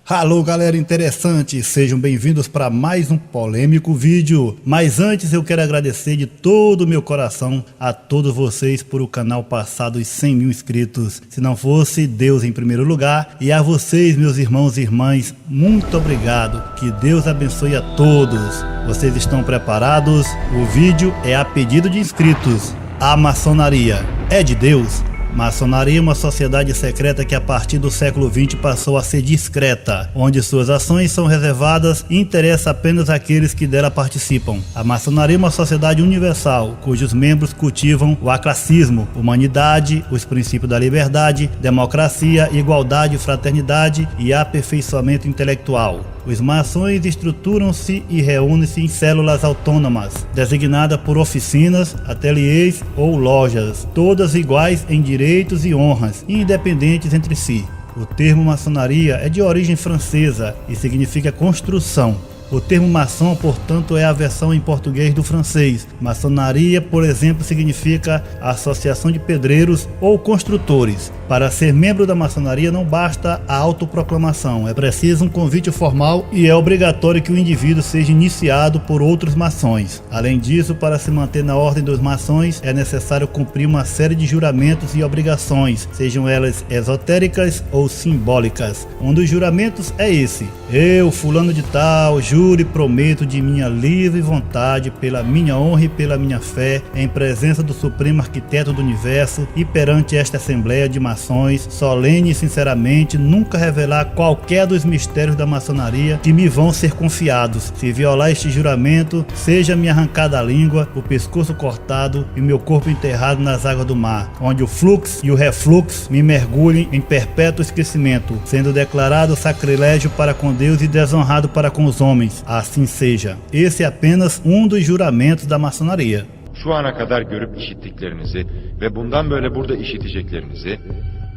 Alô galera interessante, sejam bem-vindos para mais um polêmico vídeo. Mas antes eu quero agradecer de todo o meu coração a todos vocês por o canal passar dos 100 mil inscritos. Se não fosse Deus em primeiro lugar, e a vocês meus irmãos e irmãs, muito obrigado. Que Deus abençoe a todos. Vocês estão preparados? O vídeo é a pedido de inscritos. A maçonaria é de Deus? Maçonaria é uma sociedade secreta que a partir do século XX passou a ser discreta, onde suas ações são reservadas e interessa apenas àqueles que dela participam. A maçonaria é uma sociedade universal, cujos membros cultivam o aclassismo, humanidade, os princípios da liberdade, democracia, igualdade, fraternidade e aperfeiçoamento intelectual. Os maçons estruturam-se e reúnem-se em células autônomas, designadas por oficinas, ateliês ou lojas, todas iguais em direitos e honras, e independentes entre si. O termo maçonaria é de origem francesa e significa construção. O termo maçom, portanto, é a versão em português do francês. Maçonaria, por exemplo, significa associação de pedreiros ou construtores. Para ser membro da maçonaria não basta a autoproclamação, é preciso um convite formal e é obrigatório que o indivíduo seja iniciado por outros maçons. Além disso, para se manter na ordem dos maçons, é necessário cumprir uma série de juramentos e obrigações, sejam elas esotéricas ou simbólicas. Um dos juramentos é esse: eu, fulano de tal, juro e prometo de minha livre vontade, pela minha honra e pela minha fé, em presença do Supremo Arquiteto do Universo e perante esta Assembleia de Maçons, solene e sinceramente, nunca revelar qualquer dos mistérios da maçonaria que me vão ser confiados. Se violar este juramento, seja-me arrancada a língua, o pescoço cortado e meu corpo enterrado nas águas do mar, onde o fluxo e o refluxo me mergulhem em perpétuo esquecimento, sendo declarado sacrilégio para com Deus e desonrado para com os homens. Assim seja. Esse é apenas um dos juramentos da maçonaria. Şu ana kadar görüp işittiklerinizi ve bundan böyle burada işiteceklerinizi,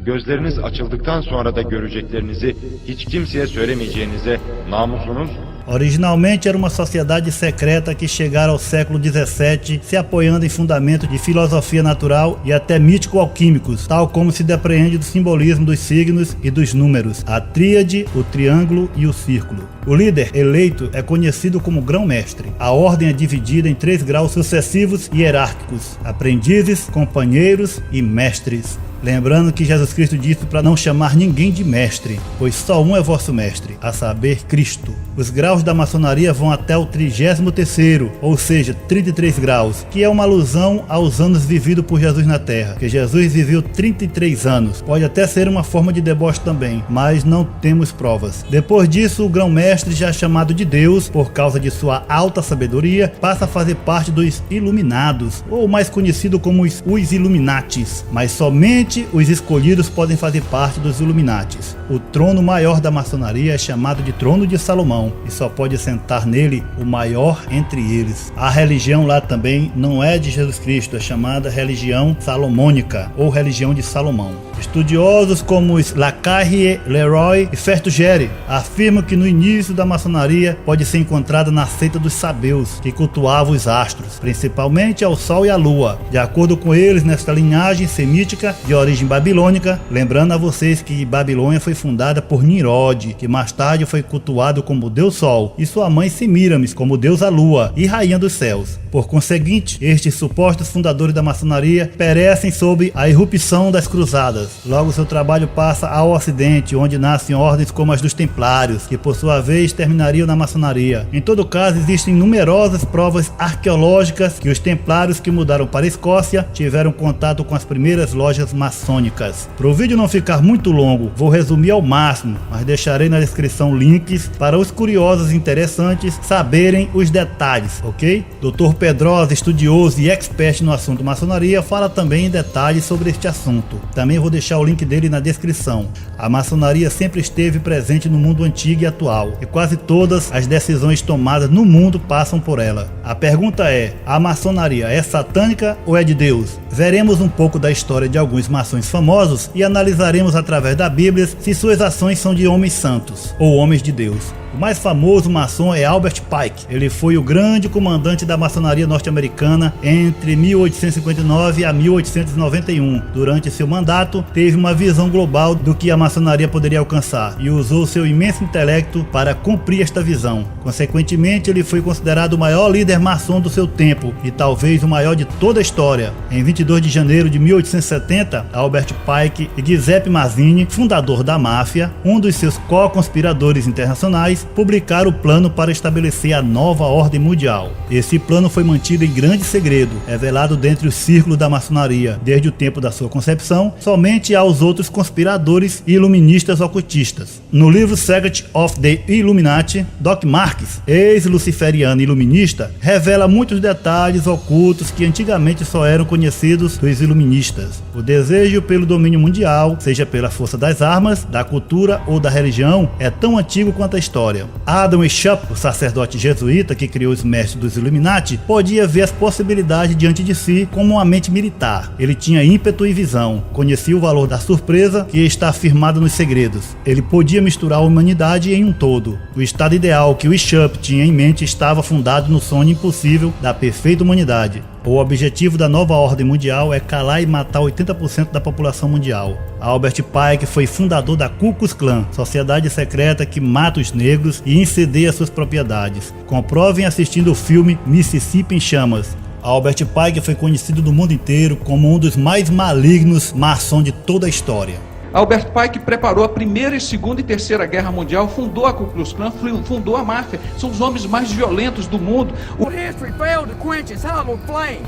gözleriniz açıldıktan sonra da göreceklerinizi hiç kimseye söylemeyeceğinize namusunuz. Originalmente era uma sociedade secreta que chegara ao século XVII se apoiando em fundamentos de filosofia natural e até mítico-alquímicos, tal como se depreende do simbolismo dos signos e dos números, a tríade, o triângulo e o círculo. O líder eleito é conhecido como grão-mestre. A ordem é dividida em 3 graus sucessivos e hierárquicos: aprendizes, companheiros e mestres. Lembrando que Jesus Cristo disse para não chamar ninguém de mestre, pois só um é vosso mestre, a saber, Cristo. Os graus da maçonaria vão até o 33º, ou seja, 33 graus, que é uma alusão aos anos vividos por Jesus na Terra, que Jesus viveu 33 anos. Pode até ser uma forma de deboche também, mas não temos provas. Depois disso, o grão-mestre, já chamado de Deus, por causa de sua alta sabedoria, passa a fazer parte dos Iluminados, ou mais conhecido como os Illuminatis, mas somente os escolhidos podem fazer parte dos Illuminatis. O trono maior da maçonaria é chamado de Trono de Salomão e só pode sentar nele o maior entre eles. A religião lá também não é de Jesus Cristo, é chamada religião salomônica ou religião de Salomão. Estudiosos como os Lacaille, Leroy e Fertugere afirmam que no início da maçonaria pode ser encontrada na seita dos sabeus, que cultuavam os astros, principalmente ao Sol e à Lua. De acordo com eles, nesta linhagem semítica de origem babilônica, lembrando a vocês que Babilônia foi fundada por Nimrod, que mais tarde foi cultuado como Deus Sol, e sua mãe Semiramis como deusa Lua e rainha dos céus. Por conseguinte, estes supostos fundadores da maçonaria perecem sob a irrupção das cruzadas. Logo seu trabalho passa ao ocidente, onde nascem ordens como as dos templários, que por sua vez terminariam na maçonaria. Em todo caso, existem numerosas provas arqueológicas que os templários que mudaram para a Escócia tiveram contato com as primeiras lojas maçônicas. Para o vídeo não ficar muito longo, vou resumir ao máximo, mas deixarei na descrição links para os curiosos e interessantes saberem os detalhes, ok? Dr. Pedrosa, estudioso e expert no assunto maçonaria, fala também em detalhes sobre este assunto. Também vou deixar o link dele na descrição. A maçonaria sempre esteve presente no mundo antigo e atual, e quase todas as decisões tomadas no mundo passam por ela. A pergunta é: a maçonaria é satânica ou é de Deus? Veremos um pouco da história de alguns maçons famosos e analisaremos através da Bíblia se suas ações são de homens santos ou homens de Deus. O mais famoso maçom é Albert Pike. Ele foi o grande comandante da maçonaria norte-americana entre 1859 a 1891. Durante seu mandato, teve uma visão global do que a maçonaria poderia alcançar e usou seu imenso intelecto para cumprir esta visão. Consequentemente, ele foi considerado o maior líder maçom do seu tempo e talvez o maior de toda a história. Em 22 de janeiro de 1870, Albert Pike e Giuseppe Mazzini, fundador da máfia, um dos seus co-conspiradores internacionais, publicaram o plano para estabelecer a nova ordem mundial. Esse plano foi mantido em grande segredo, revelado dentre os círculos da maçonaria, desde o tempo da sua concepção, somente aos outros conspiradores e iluministas ocultistas. No livro Secret of the Illuminati, Doc Marques, ex-luciferiano iluminista, revela muitos detalhes ocultos que antigamente só eram conhecidos dos iluministas. O desejo pelo domínio mundial, seja pela força das armas, da cultura ou da religião, é tão antigo quanto a história. Adam Weishaupt, o sacerdote jesuíta que criou os mestres dos Illuminati, podia ver as possibilidades diante de si como uma mente militar. Ele tinha ímpeto e visão, conhecia o valor da surpresa que está afirmada nos segredos. Ele podia misturar a humanidade em um todo. O estado ideal que Weishaupt tinha em mente estava fundado no sonho impossível da perfeita humanidade. O objetivo da nova ordem mundial é calar e matar 80% da população mundial. Albert Pike foi fundador da Ku Klux Klan, sociedade secreta que mata os negros e incendeia suas propriedades. Comprovem assistindo o filme Mississippi em Chamas. Albert Pike foi conhecido no mundo inteiro como um dos mais malignos maçons de toda a história. Albert Pike preparou a Primeira, Segunda e Terceira Guerra Mundial, fundou a Ku Klux Klan, fundou a máfia. São os homens mais violentos do mundo. History failed to quench its hallowed flame.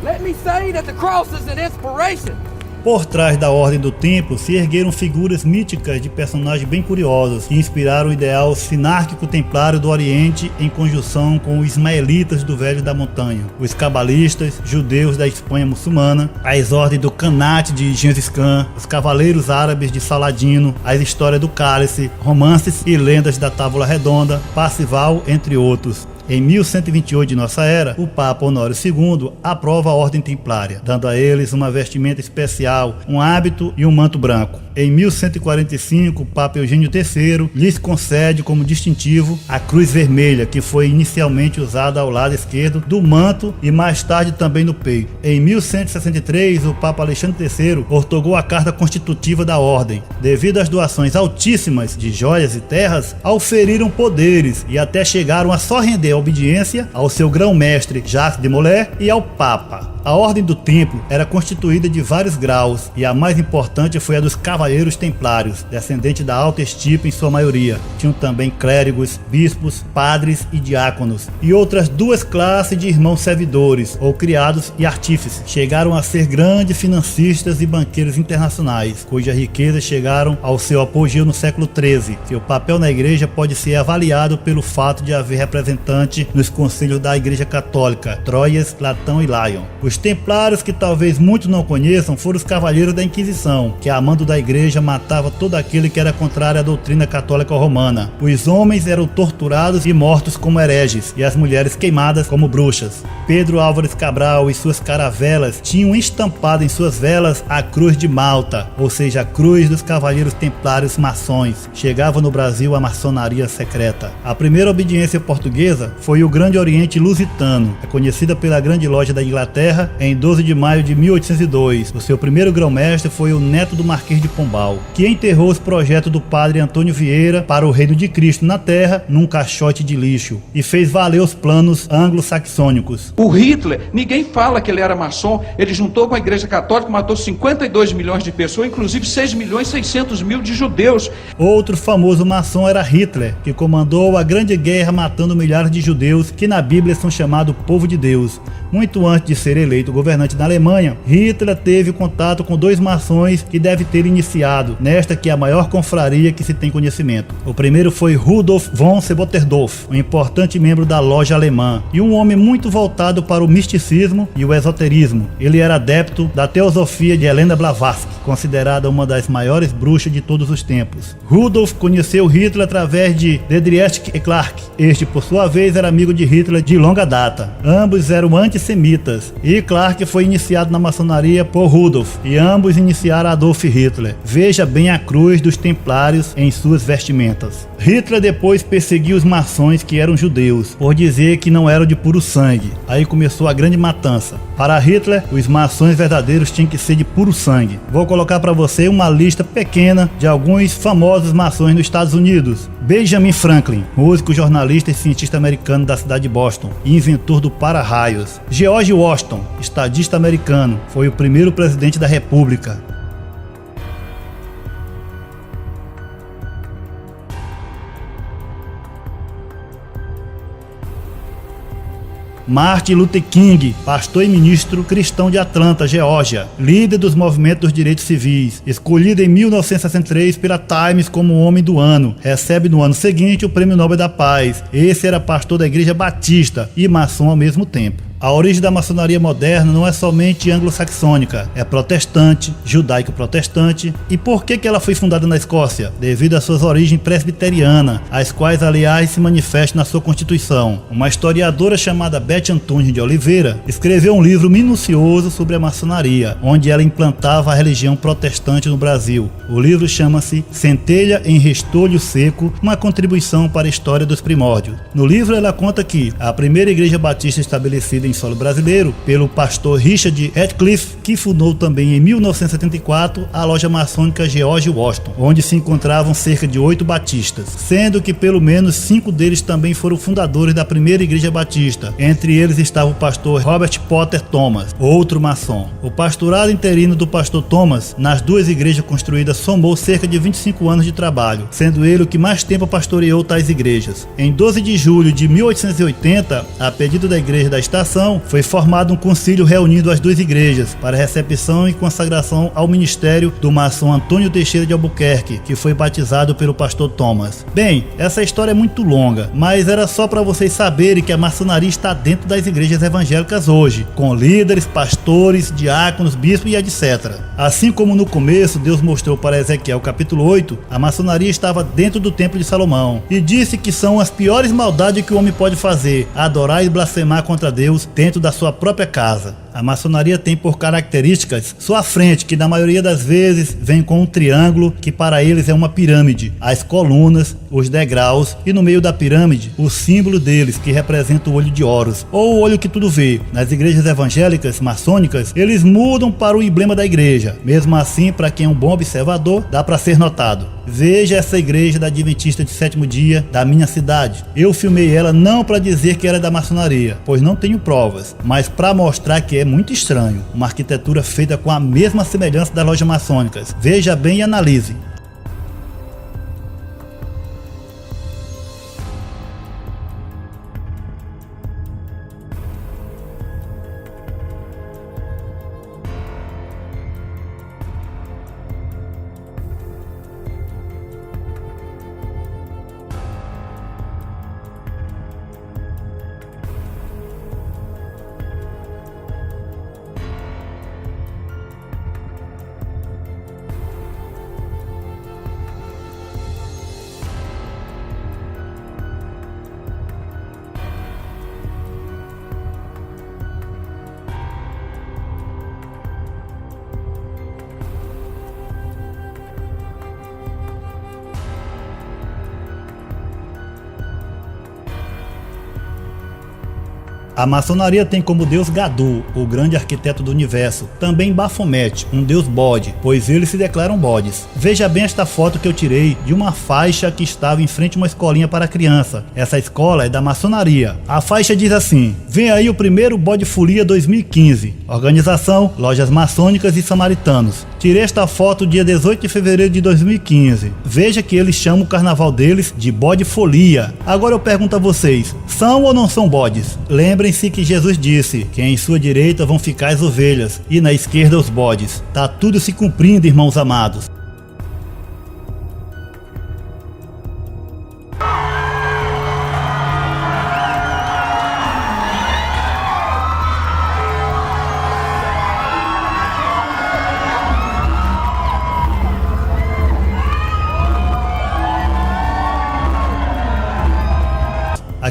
Let me say that the cross is an inspiration. Por trás da Ordem do Templo se ergueram figuras míticas de personagens bem curiosos que inspiraram o ideal sinárquico templário do Oriente em conjunção com os ismaelitas do Velho da Montanha, os cabalistas, judeus da Espanha muçulmana, as ordens do Khanat de Gengis Khan, os cavaleiros árabes de Saladino, as histórias do Cálice, romances e lendas da Távola Redonda, Parcival, entre outros. Em 1128 de nossa era, o Papa Honório II aprova a Ordem Templária, dando a eles uma vestimenta especial, um hábito e um manto branco. Em 1145, o Papa Eugênio III lhes concede como distintivo a cruz vermelha, que foi inicialmente usada ao lado esquerdo do manto e mais tarde também no peito. Em 1163, o Papa Alexandre III outorgou a Carta Constitutiva da Ordem. Devido às doações altíssimas de joias e terras, auferiram poderes e até chegaram a só render a obediência ao seu grão-mestre Jacques de Molay e ao Papa. A Ordem do Templo era constituída de vários graus e a mais importante foi a dos Cavaleiros Templários, descendente da alta estirpe em sua maioria. Tinham também clérigos, bispos, padres e diáconos, e outras duas classes de irmãos servidores, ou criados e artífices. Chegaram a ser grandes financistas e banqueiros internacionais, cujas riquezas chegaram ao seu apogeu no século XIII. Seu papel na igreja pode ser avaliado pelo fato de haver representante nos conselhos da Igreja Católica, Troyes, Latão e Lyon. Os templários, que talvez muitos não conheçam, foram os cavaleiros da Inquisição, que a mando da igreja matava todo aquele que era contrário à doutrina católica romana. Os homens eram torturados e mortos como hereges, e as mulheres queimadas como bruxas. Pedro Álvares Cabral e suas caravelas tinham estampado em suas velas a Cruz de Malta, ou seja, a cruz dos cavaleiros templários maçons. Chegava no Brasil a maçonaria secreta. A primeira obediência portuguesa foi o Grande Oriente Lusitano, conhecida pela Grande Loja da Inglaterra, em 12 de maio de 1802. O seu primeiro grão-mestre foi o neto do Marquês de Pombal, que enterrou os projetos do padre Antônio Vieira para o reino de Cristo na terra num caixote de lixo e fez valer os planos anglo-saxônicos. O Hitler, ninguém fala que ele era maçom. Ele juntou com a Igreja Católica, matou 52 milhões de pessoas, inclusive 6.600.000 de judeus. Outro famoso maçom era Hitler, que comandou a Grande Guerra matando milhares de judeus que na Bíblia são chamados povo de Deus. Muito antes de ser eleito governante da Alemanha, Hitler teve contato com dois maçons que deve ter iniciado nesta que é a maior confraria que se tem conhecimento. O primeiro foi Rudolf von Sebotterdorf, um importante membro da loja alemã e um homem muito voltado para o misticismo e o esoterismo. Ele era adepto da teosofia de Helena Blavatsky, considerada uma das maiores bruxas de todos os tempos. Rudolf conheceu Hitler através de Dedriest e Clark. Este, por sua vez, era amigo de Hitler de longa data. Ambos eram antissemitas antissemitas. E Clark foi iniciado na maçonaria por Rudolf, e ambos iniciaram Adolf Hitler. Veja bem a cruz dos templários em suas vestimentas. Hitler depois perseguiu os maçons que eram judeus, por dizer que não eram de puro sangue. Aí começou a grande matança. Para Hitler, os maçons verdadeiros tinham que ser de puro sangue. Vou colocar para você uma lista pequena de alguns famosos maçons nos Estados Unidos. Benjamin Franklin, músico, jornalista e cientista americano da cidade de Boston e inventor do para-raios. George Washington, estadista americano, foi o primeiro presidente da República. Martin Luther King, pastor e ministro cristão de Atlanta, Geórgia, líder dos movimentos dos direitos civis, escolhido em 1963 pela Times como o Homem do Ano, recebe no ano seguinte o Prêmio Nobel da Paz. Esse era pastor da Igreja Batista e maçom ao mesmo tempo. A origem da maçonaria moderna não é somente anglo-saxônica, é protestante, judaico-protestante. E por que ela foi fundada na Escócia? Devido às suas origens presbiterianas, as quais, aliás, se manifestam na sua Constituição. Uma historiadora chamada Beth Antunes de Oliveira escreveu um livro minucioso sobre a maçonaria, onde ela implantava a religião protestante no Brasil. O livro chama-se Centelha em Restolho Seco, uma contribuição para a história dos primórdios. No livro ela conta que a primeira igreja batista estabelecida em solo brasileiro pelo pastor Richard Radcliffe, que fundou também em 1974 a loja maçônica George Washington, onde se encontravam cerca de 8 batistas, sendo que pelo menos 5 deles também foram fundadores da primeira igreja batista. Entre eles estava o pastor Robert Potter Thomas, outro maçom. O pastorado interino do pastor Thomas nas duas igrejas construídas somou cerca de 25 anos de trabalho, sendo ele o que mais tempo pastoreou tais igrejas. Em 12 de julho de 1880, a pedido da igreja da estação, foi formado um concílio reunindo as duas igrejas para recepção e consagração ao ministério do maçom Antônio Teixeira de Albuquerque, que foi batizado pelo pastor Thomas. Bem, essa história é muito longa, mas era só para vocês saberem que a maçonaria está dentro das igrejas evangélicas hoje, com líderes, pastores, diáconos, bispos e etc. Assim como no começo Deus mostrou para Ezequiel capítulo 8, a maçonaria estava dentro do templo de Salomão e disse que são as piores maldades que o homem pode fazer, adorar e blasfemar contra Deus dentro da sua própria casa. A maçonaria tem por características sua frente, que na maioria das vezes vem com um triângulo, que para eles é uma pirâmide, as colunas, os degraus e no meio da pirâmide o símbolo deles, que representa o olho de Horus, ou o olho que tudo vê. Nas igrejas evangélicas maçônicas, eles mudam para o emblema da igreja. Mesmo assim, para quem é um bom observador, dá para ser notado. Veja essa igreja da Adventista de Sétimo Dia da minha cidade. Eu filmei ela não para dizer que era da maçonaria, pois não tenho provas, mas para mostrar que é muito estranho. Uma arquitetura feita com a mesma semelhança das lojas maçônicas. Veja bem e analise. A maçonaria tem como deus Gadu, o grande arquiteto do universo, também Baphomet, um deus bode, pois eles se declaram bodes. Veja bem esta foto que eu tirei de uma faixa que estava em frente a uma escolinha para criança. Essa escola é da maçonaria. A faixa diz assim: vem aí o primeiro Bode Folia 2015, organização, lojas maçônicas e samaritanos. Tirei esta foto dia 18 de fevereiro de 2015. Veja que eles chamam o carnaval deles de Bode Folia. Agora eu pergunto a vocês, são ou não são bodes? Lembrem-se que Jesus disse que em sua direita vão ficar as ovelhas e na esquerda os bodes. Tá tudo se cumprindo, irmãos amados.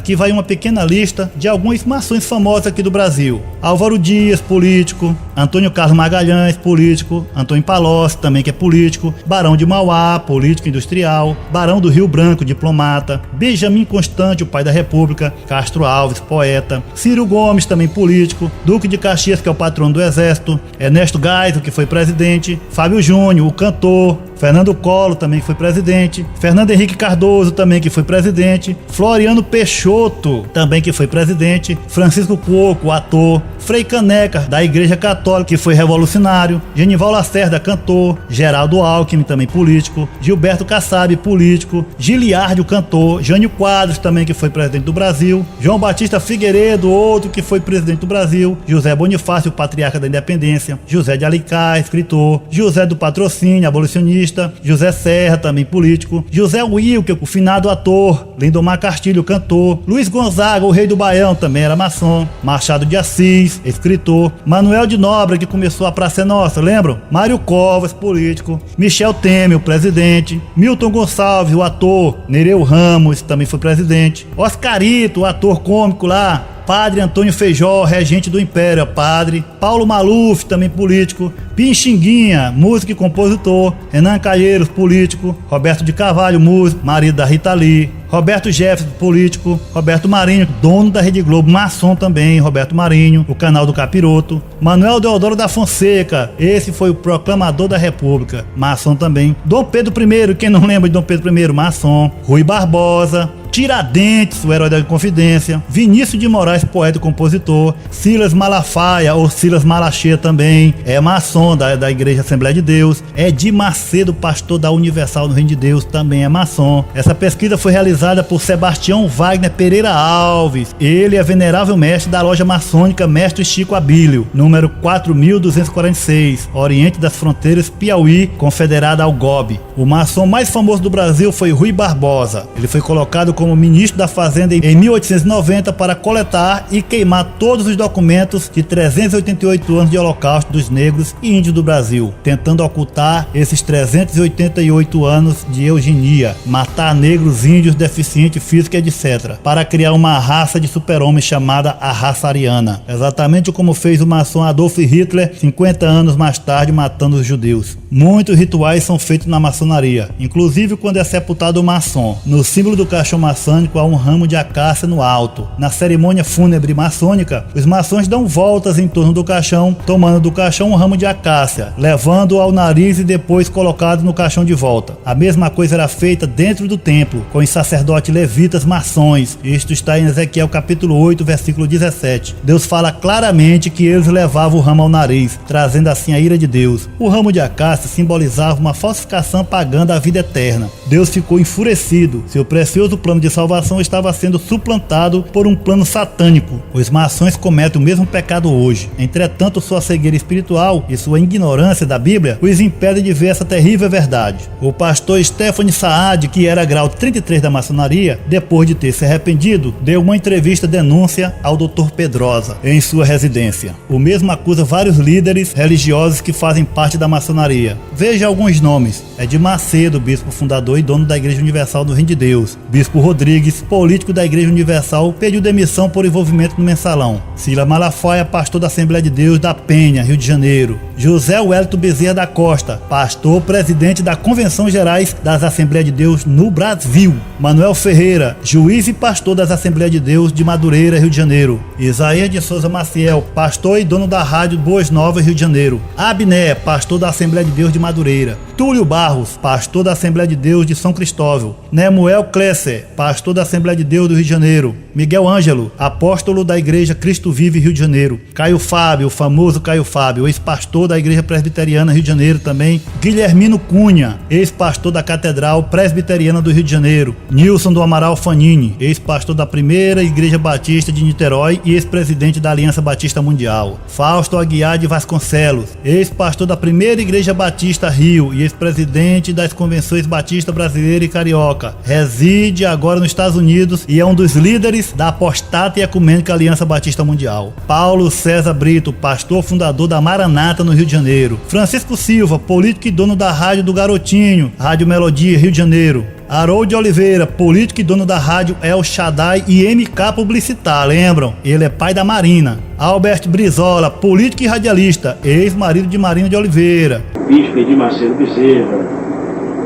Aqui vai uma pequena lista de algumas maçons famosos aqui do Brasil. Álvaro Dias, político. Antônio Carlos Magalhães, político. Antônio Palocci, também que é político. Barão de Mauá, político industrial. Barão do Rio Branco, diplomata. Benjamin Constant, o pai da República. Castro Alves, poeta. Ciro Gomes, também político. Duque de Caxias, que é o patrono do Exército. Ernesto Geisel, que foi presidente. Fábio Júnior, o cantor. Fernando Collor, também que foi presidente. Fernando Henrique Cardoso, também que foi presidente. Floriano Peixoto, também que foi presidente. Francisco Cuoco, ator. Frei Caneca, da Igreja Católica, que foi revolucionário. Genival Lacerda, cantor. Geraldo Alckmin, também político. Gilberto Kassab, político. Giliardi, o cantor. Jânio Quadros, também que foi presidente do Brasil. João Batista Figueiredo, outro que foi presidente do Brasil. José Bonifácio, o patriarca da independência. José de Alicá, escritor. José do Patrocínio, abolicionista. José Serra, também político. José Wilker, o finado ator. Lindomar Castilho, cantor. Luiz Gonzaga, o rei do Baião, também era maçom. Machado de Assis, escritor. Manuel de Nóbrega, que começou a Praça é Nossa, lembram? Mário Covas, político. Michel Temer, o presidente. Milton Gonçalves, o ator. Nereu Ramos, também foi presidente. Oscarito, o ator cômico lá. Padre Antônio Feijó, regente do Império, padre. Paulo Maluf, também político. Pixinguinha, músico e compositor. Renan Calheiros, político. Roberto de Carvalho, músico, marido da Rita Lee. Roberto Jefferson, político. Roberto Marinho, dono da Rede Globo, maçom também, Roberto Marinho, o canal do Capiroto. Manuel Deodoro da Fonseca, esse foi o proclamador da República, maçom também. Dom Pedro I, quem não lembra de Dom Pedro I, maçom. Rui Barbosa. Tiradentes, o herói da Inconfidência. Vinícius de Moraes, poeta e compositor. Silas Malafaia, ou Silas Malacheia também, é maçom da Igreja Assembleia de Deus. Edir Macedo, pastor da Universal no Reino de Deus, também é maçom. Essa pesquisa foi realizada por Sebastião Wagner Pereira Alves. Ele é venerável mestre da loja maçônica Mestre Chico Abílio, número 4246, Oriente das Fronteiras, Piauí, confederada ao GOB. O maçom mais famoso do Brasil foi Rui Barbosa. Ele foi colocado como ministro da Fazenda em 1890 para coletar e queimar todos os documentos de 388 anos de holocausto dos negros e índios do Brasil, tentando ocultar esses 388 anos de eugenia, matar negros, índios, deficientes físicos, etc., para criar uma raça de super-homens chamada a raça ariana, exatamente como fez o maçom Adolf Hitler 50 anos mais tarde, matando os judeus. Muitos rituais são feitos na maçonaria, inclusive quando é sepultado o maçom. No símbolo do caixão maçônico há um ramo de acácia no alto. Na cerimônia fúnebre maçônica, os maçons dão voltas em torno do caixão, tomando do caixão um ramo de acácia, levando-o ao nariz e depois colocado no caixão de volta. A mesma coisa era feita dentro do templo, com os sacerdotes levitas maçons. Isto está em Ezequiel capítulo 8, versículo 17. Deus fala claramente que eles levavam o ramo ao nariz, trazendo assim a ira de Deus. O ramo de acácia simbolizava uma falsificação pagã da vida eterna. Deus ficou enfurecido. Seu precioso plano de salvação estava sendo suplantado por um plano satânico. Os maçons cometem o mesmo pecado hoje. Entretanto, sua cegueira espiritual e sua ignorância da Bíblia os impedem de ver essa terrível verdade. O pastor Stephanie Saad, que era grau 33 da maçonaria, depois de ter se arrependido, deu uma entrevista denúncia ao Dr. Pedrosa em sua residência. O mesmo acusa vários líderes religiosos que fazem parte da maçonaria. Veja alguns nomes: Edir Macedo, bispo fundador e dono da Igreja Universal do Reino de Deus. Bispo Rodrigues, político da Igreja Universal, pediu demissão por envolvimento no mensalão. Silas Malafaia, pastor da Assembleia de Deus da Penha, Rio de Janeiro. José Wellington Bezerra da Costa, pastor presidente da Convenção Gerais das Assembleias de Deus no Brasil. Manuel Ferreira, juiz e pastor das Assembleias de Deus de Madureira, Rio de Janeiro. Isaías de Souza Maciel, pastor e dono da Rádio Boas Novas, Rio de Janeiro. Abné, pastor da Assembleia de Deus de Madureira. Túlio Barros, pastor da Assembleia de Deus de São Cristóvão. Nemuel Klesser, pastor da Assembleia de Deus do Rio de Janeiro. Miguel Ângelo, apóstolo da Igreja Cristo Vive, Rio de Janeiro. Caio Fábio, o famoso Caio Fábio, ex-pastor da Igreja Presbiteriana, Rio de Janeiro também. Guilhermino Cunha, ex-pastor da Catedral Presbiteriana do Rio de Janeiro. Nilson do Amaral Fanini, ex-pastor da Primeira Igreja Batista de Niterói e ex-presidente da Aliança Batista Mundial. Fausto Aguiar de Vasconcelos, ex-pastor da Primeira Igreja Batista Rio e ex-presidente das Convenções Batista Brasileira e Carioca. Reside agora nos Estados Unidos e é um dos líderes da apostata e ecumênica Aliança Batista Mundial. Paulo César Brito, pastor fundador da Maranata no Rio de Janeiro. Francisco Silva, político e dono da Rádio do Garotinho, Rádio Melodia, Rio de Janeiro. Harold Oliveira, político e dono da rádio El Shaddai e MK Publicitar, lembram? Ele é pai da Marina. Albert Brizola, político e radialista, ex-marido de Marina de Oliveira. Bispo Edir Macedo Bezerra,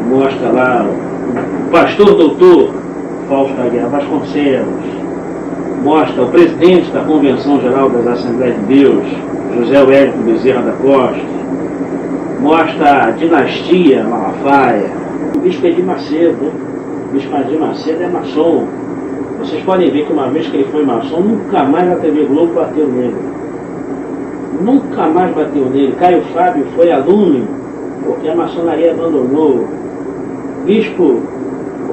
mostra lá o pastor doutor Fausto Aguiar Vasconcelos, mostra o presidente da Convenção Geral das Assembleias de Deus, José Wellington Bezerra da Costa, mostra a dinastia Malafaia, o Bispo Edir Macedo, né? O Bispo Edir Macedo é maçom. Vocês podem ver que uma vez que ele foi maçom, nunca mais a TV Globo bateu nele. Nunca mais bateu nele. Caio Fábio foi aluno, porque a maçonaria abandonou. Bispo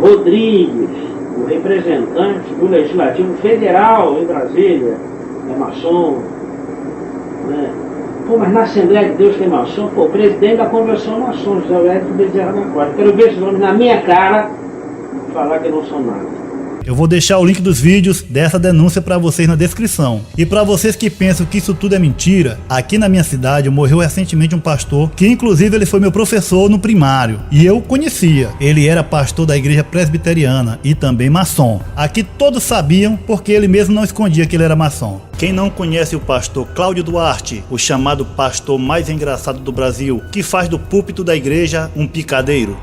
Rodrigues, o representante do Legislativo Federal em Brasília, é maçom. Né? Pô, mas na Assembleia de Deus tem maçom? Pô, o presidente da Convenção é maçom, José Wellington Bezerra da Costa. Quero ver esses homens na minha cara falar que não são nada. Eu vou deixar o link dos vídeos dessa denúncia para vocês na descrição. E para vocês que pensam que isso tudo é mentira, aqui na minha cidade morreu recentemente um pastor, que inclusive ele foi meu professor no primário. E eu conhecia. Ele era pastor da igreja presbiteriana e também maçom. Aqui todos sabiam porque ele mesmo não escondia que ele era maçom. Quem não conhece o pastor Cláudio Duarte, o chamado pastor mais engraçado do Brasil, que faz do púlpito da igreja um picadeiro?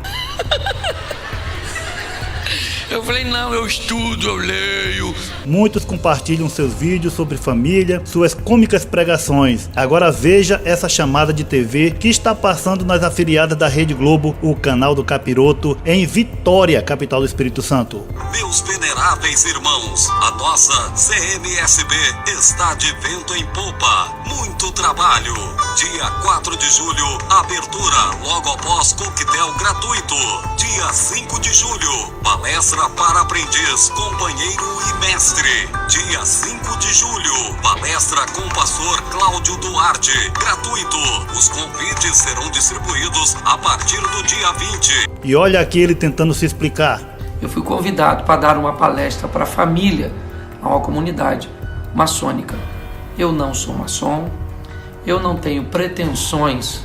Eu falei, não, eu estudo, eu leio. Muitos compartilham seus vídeos sobre família, suas cômicas pregações. Agora veja essa chamada de TV que está passando nas afiliadas da Rede Globo, o canal do Capiroto, em Vitória, capital do Espírito Santo. Meus veneráveis irmãos, a nossa CMSB está de vento em popa. Muito trabalho. Dia 4 de julho, abertura logo após coquetel gratuito. Dia 5 de julho, palestra para aprendiz, companheiro e mestre. Dia 5 de julho, palestra com o pastor Cláudio Duarte, gratuito. Os convites serão distribuídos a partir do dia 20. E olha aqui ele tentando se explicar. Eu fui convidado para dar uma palestra para a família, a uma comunidade maçônica. Eu não sou maçom, eu não tenho pretensões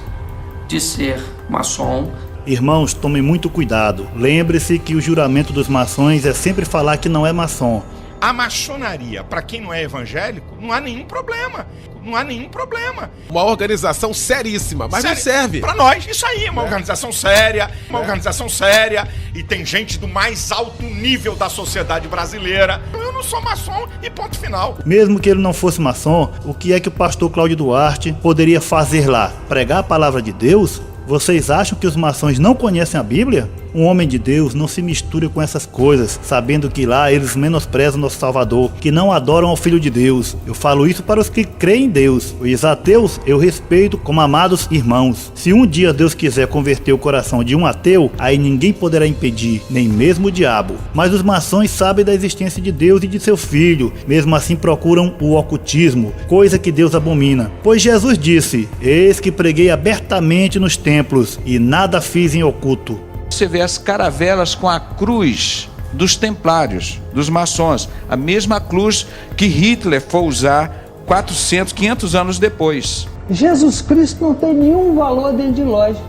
de ser maçom. Irmãos, tomem muito cuidado. Lembre-se que o juramento dos maçons é sempre falar que não é maçom. A maçonaria, para quem não é evangélico, não há nenhum problema. Não há nenhum problema. Uma organização seríssima, mas não serve. Para nós, isso aí, uma organização séria, organização séria, e tem gente do mais alto nível da sociedade brasileira. Eu não sou maçom e ponto final. Mesmo que ele não fosse maçom, o que é que o pastor Cláudio Duarte poderia fazer lá? Pregar a palavra de Deus? Vocês acham que os maçons não conhecem a Bíblia? Um homem de Deus não se mistura com essas coisas, sabendo que lá eles menosprezam nosso Salvador, que não adoram ao Filho de Deus. Eu falo isso para os que creem em Deus. Os ateus eu respeito como amados irmãos. Se um dia Deus quiser converter o coração de um ateu, aí ninguém poderá impedir, nem mesmo o diabo. Mas os maçons sabem da existência de Deus e de seu Filho, mesmo assim procuram o ocultismo, coisa que Deus abomina. Pois Jesus disse, eis que preguei abertamente nos templos e nada fiz em oculto. Você vê as caravelas com a cruz dos templários, dos maçons, a mesma cruz que Hitler foi usar 400, 500 anos depois. Jesus Cristo não tem nenhum valor dentro de loja.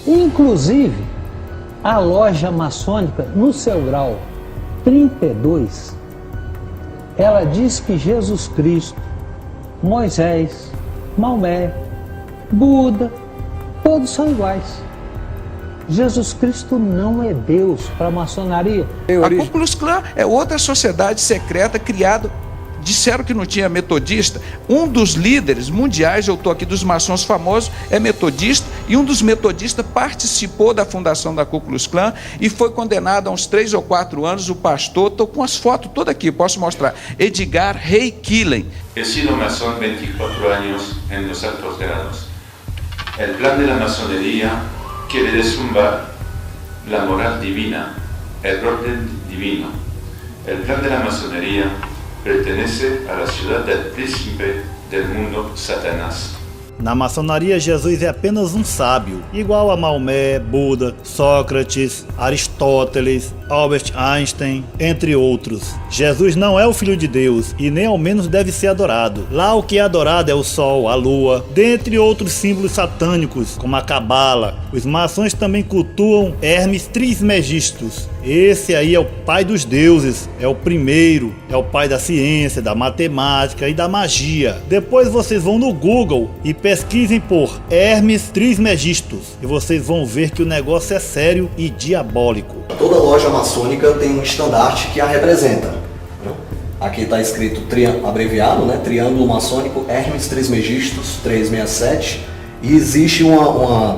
Inclusive, a loja maçônica, no seu grau 32, ela diz que Jesus Cristo, Moisés, Maomé, Buda, todos são iguais. Jesus Cristo não é Deus para a maçonaria. A Ku Klux Klan é outra sociedade secreta criada. Disseram que não tinha metodista. Um dos líderes mundiais, eu estou aqui, dos maçons famosos, é metodista. E um dos metodistas participou da fundação da Ku Klux Klan e foi condenado a uns 3 ou 4 anos. O pastor, estou com as fotos todas aqui, posso mostrar. Edgar Ray Killen. He sido masón 24 años en los altos grados. El plan de la masonería quiere derrumbar la moral divina, el orden divino. El plan de la masonería pertenece a la ciudad del príncipe del mundo, Satanás. Na maçonaria, Jesus é apenas um sábio, igual a Maomé, Buda, Sócrates, Aristóteles, Albert Einstein, entre outros. Jesus não é o Filho de Deus e nem ao menos deve ser adorado. Lá o que é adorado é o sol, a lua, dentre outros símbolos satânicos, como a cabala. Os maçons também cultuam Hermes Trismegisto. Esse aí é o pai dos deuses, é o primeiro, é o pai da ciência, da matemática e da magia. Depois vocês vão no Google e pesquisem por Hermes Trismegisto e vocês vão ver que o negócio é sério e diabólico. Toda loja maçônica tem um estandarte que a representa. Aqui está escrito abreviado, né? Triângulo maçônico Hermes Trismegisto 367, e existe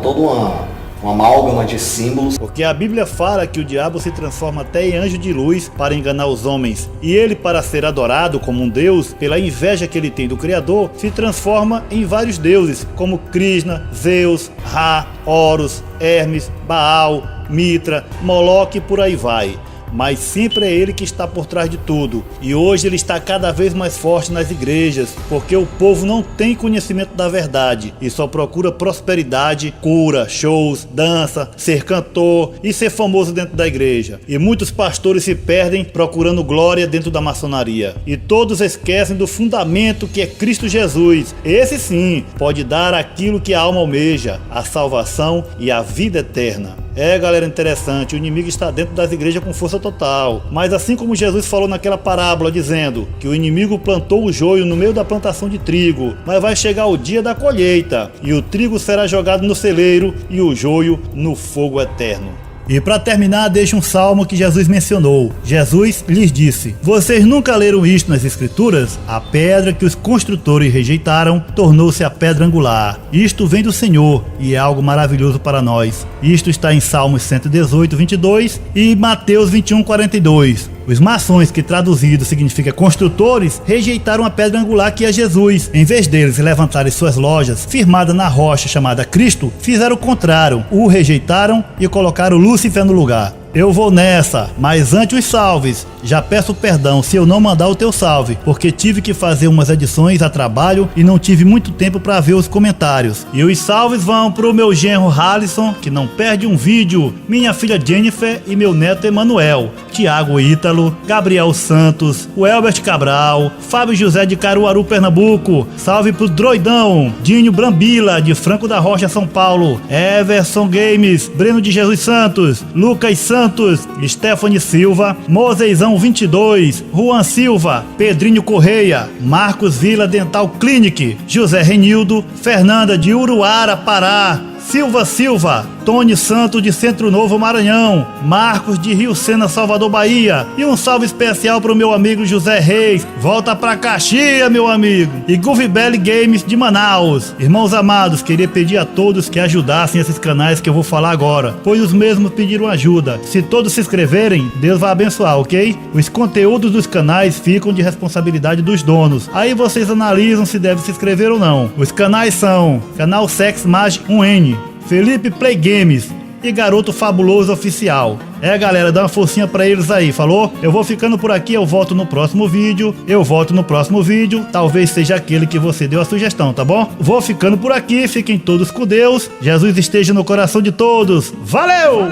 toda uma amálgama de símbolos. Porque a Bíblia fala que o diabo se transforma até em anjo de luz para enganar os homens. E ele, para ser adorado como um deus, pela inveja que ele tem do Criador, se transforma em vários deuses, como Krishna, Zeus, Ra, Horus, Hermes, Baal, Mitra, Moloque e por aí vai. Mas sempre é ele que está por trás de tudo. E hoje ele está cada vez mais forte nas igrejas, porque o povo não tem conhecimento da verdade e só procura prosperidade, cura, shows, dança, ser cantor e ser famoso dentro da igreja. E muitos pastores se perdem procurando glória dentro da maçonaria. E todos esquecem do fundamento que é Cristo Jesus. Esse sim pode dar aquilo que a alma almeja, a salvação e a vida eterna. Galera, interessante, o inimigo está dentro das igrejas com força total. Mas assim como Jesus falou naquela parábola dizendo que o inimigo plantou o joio no meio da plantação de trigo, mas vai chegar o dia da colheita e o trigo será jogado no celeiro e o joio no fogo eterno. E para terminar, deixa um salmo que Jesus mencionou. Jesus lhes disse: vocês nunca leram isto nas escrituras? A pedra que os construtores rejeitaram tornou-se a pedra angular. Isto vem do Senhor e é algo maravilhoso para nós. Isto está em Salmos 118, 22 e Mateus 21, 42. Os maçons, que traduzido significa construtores, rejeitaram a pedra angular que é Jesus. Em vez deles levantarem suas lojas firmadas na rocha chamada Cristo, fizeram o contrário, o rejeitaram e colocaram Lúcifer no lugar. Eu vou nessa, mas antes os salves. Já peço perdão se eu não mandar o teu salve, porque tive que fazer umas edições a trabalho e não tive muito tempo para ver os comentários. E os salves vão pro meu genro Halisson, que não perde um vídeo, minha filha Jennifer e meu neto Emanuel, Tiago Ítalo, Gabriel Santos, o Elbert Cabral, Fábio José de Caruaru, Pernambuco. Salve pro Droidão, Dinho Brambila de Franco da Rocha, São Paulo, Everson Games, Breno de Jesus Santos, Lucas Santos, Stephanie Silva, Mozeizão 22, Juan Silva, Pedrinho Correia, Marcos Vila Dental Clinic, José Renildo, Fernanda de Uruara, Pará, Silva, Tony Santos de Centro Novo, Maranhão, Marcos de Rio Sena, Salvador, Bahia, e um salve especial pro meu amigo José Reis, volta pra Caxias, meu amigo, e Guvibelli Games de Manaus. Irmãos amados, queria pedir a todos que ajudassem esses canais que eu vou falar agora, pois os mesmos pediram ajuda. Se todos se inscreverem, Deus vai abençoar, ok? Os conteúdos dos canais ficam de responsabilidade dos donos, aí vocês analisam se deve se inscrever ou não. Os canais são Canal Sex Mag 1N, Felipe Play Games e Garoto Fabuloso Oficial. Galera, dá uma forcinha pra eles aí, falou? Eu vou ficando por aqui, eu volto no próximo vídeo. Talvez seja aquele que você deu a sugestão, tá bom? Vou ficando por aqui, fiquem todos com Deus. Jesus esteja no coração de todos. Valeu!